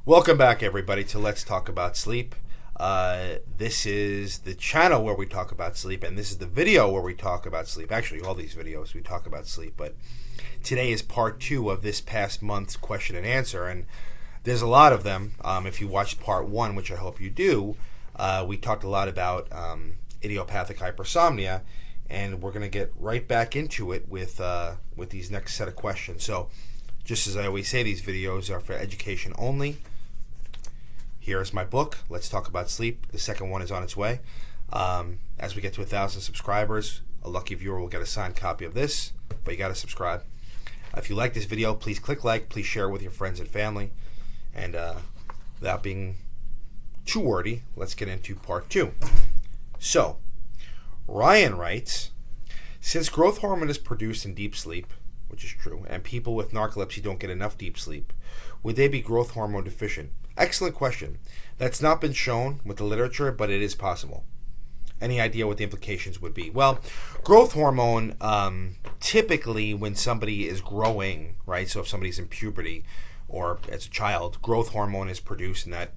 Welcome back, everybody, to Let's Talk About Sleep. This is the channel where we talk about sleep, and this is the video where we talk about sleep. Actually, all these videos we talk about sleep, but today is part 2 of this past month's question and answer, and there's a lot of them. If you watched part 1, which I hope you do, we talked a lot about idiopathic hypersomnia, and we're going to get right back into it with these next set of questions. So, just as I always say, these videos are for education only. Here's my book, Let's Talk About Sleep. The second one is on its way. As we get to 1,000 subscribers, a lucky viewer will get a signed copy of this, but you got to subscribe. If you like this video, please click like, please share it with your friends and family. And without being too wordy, let's get into part 2. So, Ryan writes, since growth hormone is produced in deep sleep, which is true, and people with narcolepsy don't get enough deep sleep, would they be growth hormone deficient? Excellent question. That's not been shown with the literature, but it is possible. Any idea what the implications would be? Well, growth hormone, typically when somebody is growing, right? So if somebody's in puberty or as a child, growth hormone is produced and that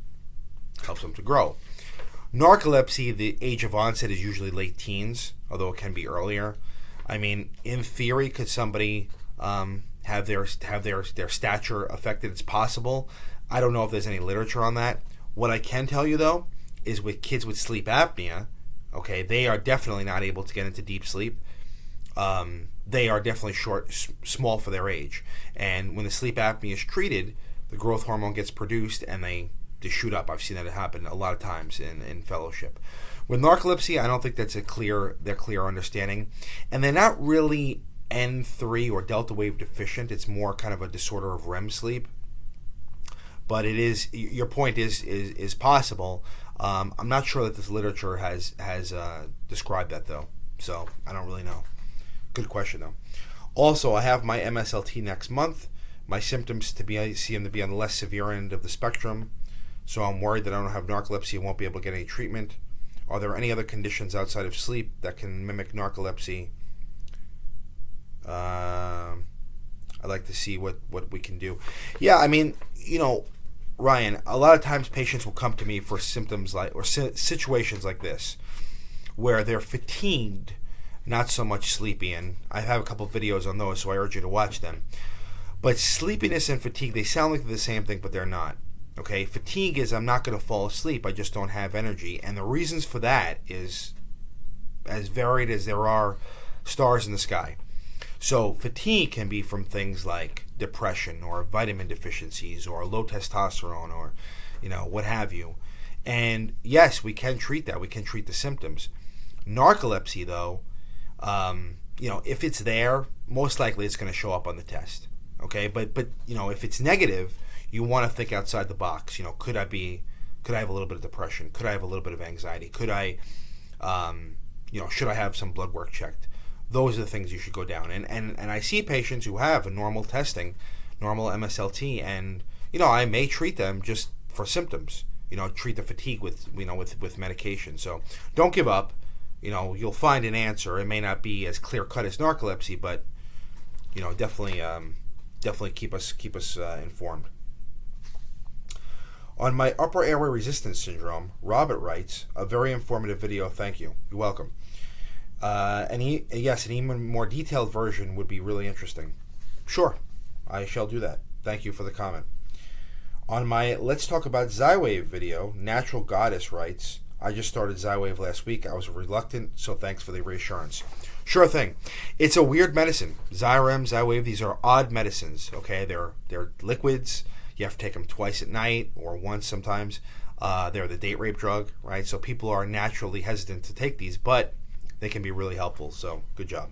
helps them to grow. Narcolepsy, the age of onset is usually late teens, although it can be earlier. I mean, in theory, could somebody have their stature affected? It's possible. I don't know if there's any literature on that. What I can tell you, though, is with kids with sleep apnea, okay, they are definitely not able to get into deep sleep. They are definitely small for their age. And when the sleep apnea is treated, the growth hormone gets produced and they shoot up. I've seen that happen a lot of times in fellowship. With narcolepsy, I don't think that's their clear understanding. And they're not really N3 or delta wave deficient. It's more kind of a disorder of REM sleep. But it is, your point is possible. I'm not sure that this literature has described that, though. So I don't really know. Good question, though. Also, I have my MSLT next month. My symptoms seem to be on the less severe end of the spectrum. So I'm worried that I don't have narcolepsy and won't be able to get any treatment. Are there any other conditions outside of sleep that can mimic narcolepsy? I'd like to see what we can do. Yeah, I mean, Ryan, a lot of times patients will come to me for symptoms like, or situations like this, where they're fatigued, not so much sleepy, and I have a couple of videos on those, so I urge you to watch them. But sleepiness and fatigue, they sound like they're the same thing, but they're not. Okay, fatigue is I'm not going to fall asleep, I just don't have energy, and the reasons for that is as varied as there are stars in the sky. So fatigue can be from things like depression or vitamin deficiencies or low testosterone or, what have you. And yes, we can treat that. We can treat the symptoms. Narcolepsy, though, if it's there, most likely it's going to show up on the test. Okay, but if it's negative, you want to think outside the box. Could I have a little bit of depression? Could I have a little bit of anxiety? Could I, should I have some blood work checked? Those are the things you should go down. And I see patients who have a normal testing, normal MSLT, and I may treat them just for symptoms. Treat the fatigue with medication. So don't give up. You'll find an answer. It may not be as clear cut as narcolepsy, but definitely keep us informed. On my upper airway resistance syndrome, Robert writes, a very informative video. Thank you. You're welcome. An even more detailed version would be really interesting. Sure, I shall do that. Thank you for the comment. On my Let's Talk About Xywave video, Natural Goddess writes, I just started Xywave last week. I was reluctant, so thanks for the reassurance. Sure thing. It's a weird medicine. Xyrem, Xywave, these are odd medicines, okay? They're liquids. You have to take them twice at night or once sometimes. They're the date rape drug, right? So people are naturally hesitant to take these, but they can be really helpful, so good job.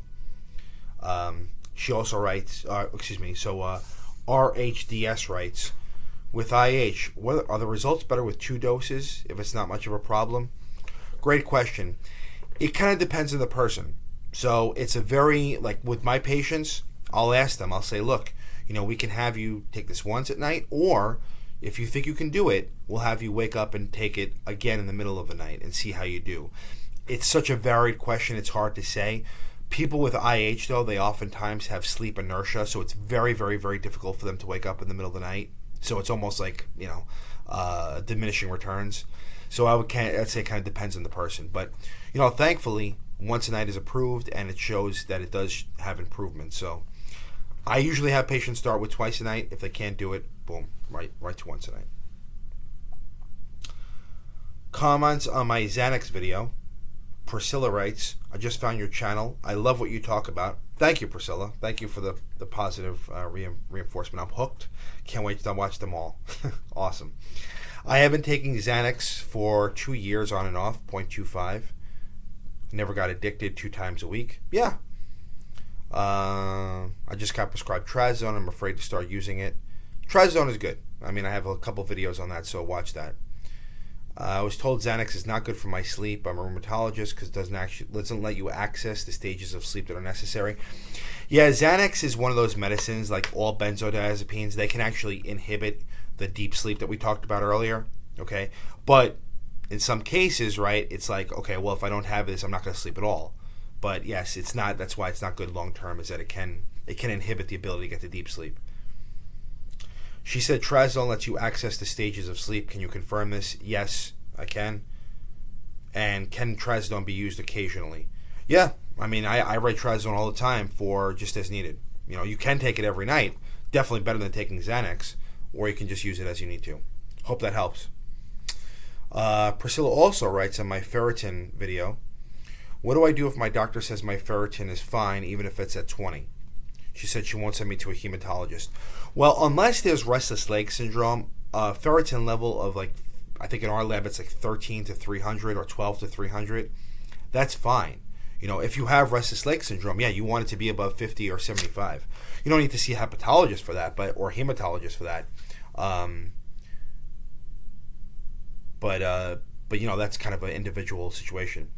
She also writes, RHDS writes, with IH, are the results better with 2 doses if it's not much of a problem? Great question. It kind of depends on the person. So it's a very, like with my patients, I'll ask them, I'll say, look, we can have you take this once at night, or if you think you can do it, we'll have you wake up and take it again in the middle of the night and see how you do. It's such a varied question, it's hard to say. People with IH, though, they oftentimes have sleep inertia, so it's very, very, very difficult for them to wake up in the middle of the night. So it's almost like, diminishing returns. So I'd say it kind of depends on the person. But, thankfully, once a night is approved, and it shows that it does have improvement. So I usually have patients start with twice a night. If they can't do it, boom, right to once a night. Comments on my Xanax video. Priscilla writes, I just found your channel. I love what you talk about. Thank you, Priscilla. Thank you for the positive reinforcement. I'm hooked. Can't wait to watch them all. Awesome. I have been taking Xanax for 2 years on and off, 0.25. Never got addicted 2 times a week. Yeah. I just got prescribed trazodone. I'm afraid to start using it. Trazodone is good. I have a couple videos on that, so watch that. I was told Xanax is not good for my sleep. I'm a rheumatologist because it doesn't let you access the stages of sleep that are necessary. Yeah, Xanax is one of those medicines, like all benzodiazepines. They can actually inhibit the deep sleep that we talked about earlier. Okay, but in some cases, right, it's like, okay, well, if I don't have this, I'm not going to sleep at all. But yes, it's not. That's why it's not good long term. Is that it can inhibit the ability to get to deep sleep. She said trazodone lets you access the stages of sleep. Can you confirm this? Yes, I can. And can trazodone be used occasionally? Yeah, I write trazodone all the time for just as needed. You can take it every night. Definitely better than taking Xanax, or you can just use it as you need to. Hope that helps. Priscilla also writes on my Ferritin video, what do I do if my doctor says my Ferritin is fine even if it's at 20? She said she won't send me to a hematologist. Well, unless there's restless leg syndrome, ferritin level of I think in our lab it's 13 to 300 or 12 to 300. That's fine. If you have restless leg syndrome, yeah, you want it to be above 50 or 75. You don't need to see a hepatologist for that, or a hematologist for that. But that's kind of an individual situation.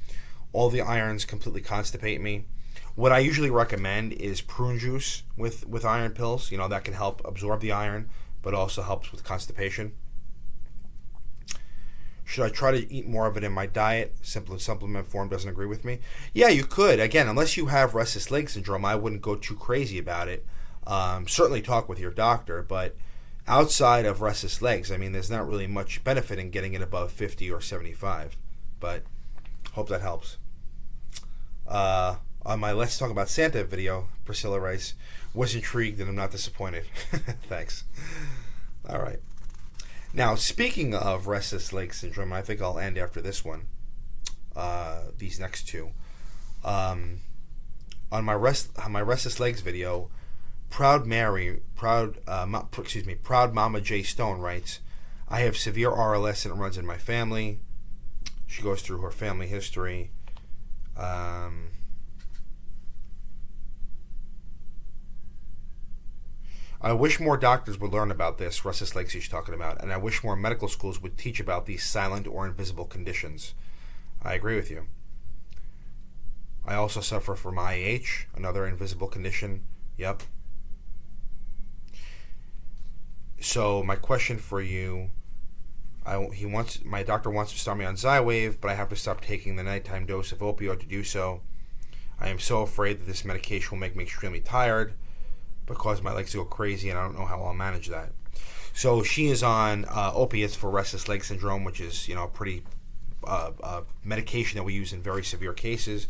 All the irons completely constipate me. What I usually recommend is prune juice with iron pills. That can help absorb the iron, but also helps with constipation. Should I try to eat more of it in my diet? Supplement form doesn't agree with me. Yeah, you could. Again, unless you have restless leg syndrome, I wouldn't go too crazy about it. Certainly talk with your doctor, but outside of restless legs, there's not really much benefit in getting it above 50 or 75. But hope that helps. On my Let's Talk About Santa video, Priscilla writes, was intrigued and I'm not disappointed. Thanks. All right. Now, speaking of restless leg syndrome, I think I'll end after this one. These next two. On my restless legs video, Proud Mama J Stone writes, I have severe RLS and it runs in my family. She goes through her family history. I wish more doctors would learn about this, restless legs she's talking about, and I wish more medical schools would teach about these silent or invisible conditions. I agree with you. I also suffer from IH, another invisible condition. Yep. So my question for you, my doctor wants to start me on Xywav, but I have to stop taking the nighttime dose of opioid to do so. I am so afraid that this medication will make me extremely tired, because my legs go crazy, and I don't know how I'll manage that. So she is on opiates for restless leg syndrome, which is pretty medication that we use in very severe cases.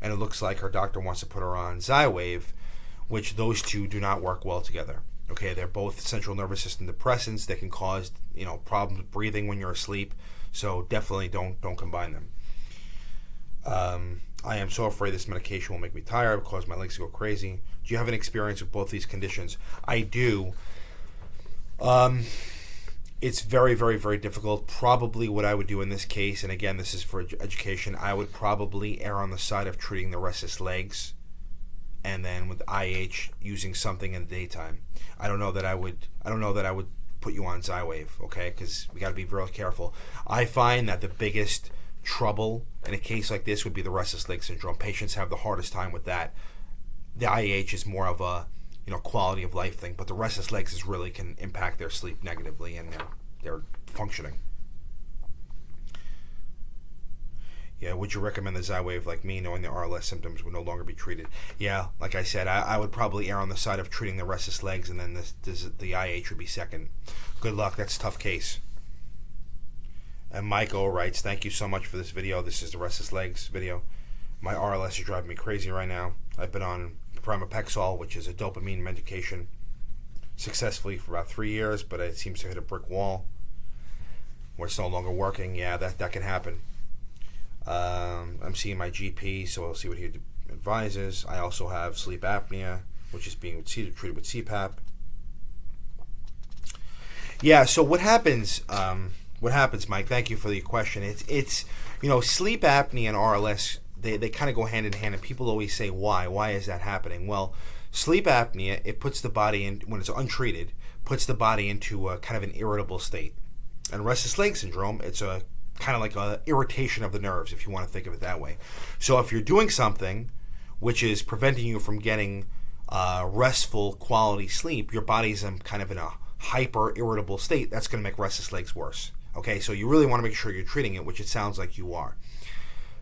And it looks like her doctor wants to put her on Xywav, which those two do not work well together. Okay, they're both central nervous system depressants that can cause problems with breathing when you're asleep. So definitely don't combine them. I am so afraid this medication will make me tired because my legs go crazy. Do you have an experience with both these conditions? I do. It's very, very, very difficult. Probably what I would do in this case, and again, this is for education, I would probably err on the side of treating the restless legs, and then with IH using something in the daytime. I don't know that I would put you on Xywav, okay? Because we got to be real careful. I find that the biggest trouble in a case like this would be the restless leg syndrome. Patients have the hardest time with that. The IH is more of a quality of life thing, but the restless legs is really can impact their sleep negatively and their functioning. Yeah, would you recommend the Xywav like me, knowing the RLS symptoms would no longer be treated? Yeah, like I said, I would probably err on the side of treating the restless legs, and then the IH would be second. Good luck. That's a tough case. And Michael writes, thank you so much for this video. This is the restless legs video. My RLS is driving me crazy right now. I've been on pramipexole, which is a dopamine medication, successfully for about 3 years, but it seems to hit a brick wall where it's no longer working. Yeah, that can happen. I'm seeing my GP, so I'll see what he advises. I also have sleep apnea, which is being treated with CPAP. Yeah, so what happens, Mike? Thank you for the question. It's sleep apnea and RLS, they kind of go hand in hand, and people always say, why? Why is that happening? Well, sleep apnea, it puts the body in, when it's untreated, puts the body into a kind of an irritable state. And restless leg syndrome, it's a kind of like a irritation of the nerves, if you want to think of it that way. So if you're doing something which is preventing you from getting restful quality sleep, your body's kind of in a hyper irritable state. That's going to make restless legs worse. Okay, so you really want to make sure you're treating it, which it sounds like you are.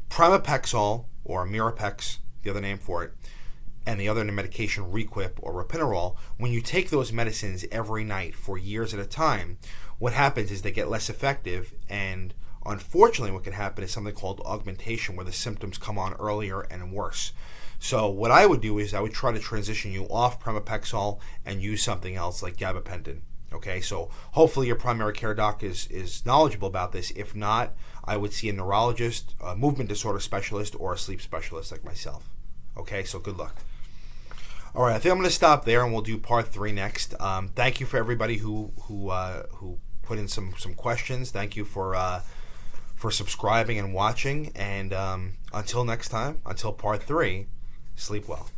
Pramipexole, or Mirapex, the other name for it, and the other medication, Requip or Rapinirole, when you take those medicines every night for years at a time, what happens is they get less effective, and unfortunately what can happen is something called augmentation, where the symptoms come on earlier and worse. So what I would do is I would try to transition you off pramipexole and use something else like gabapentin. Okay, so hopefully your primary care doc is knowledgeable about this. If not, I would see a neurologist, a movement disorder specialist, or a sleep specialist like myself. Okay, so good luck. All right, I think I'm going to stop there, and we'll do part 3 next. Thank you for everybody who put in some questions. Thank you for subscribing and watching. And until next time, until part 3, sleep well.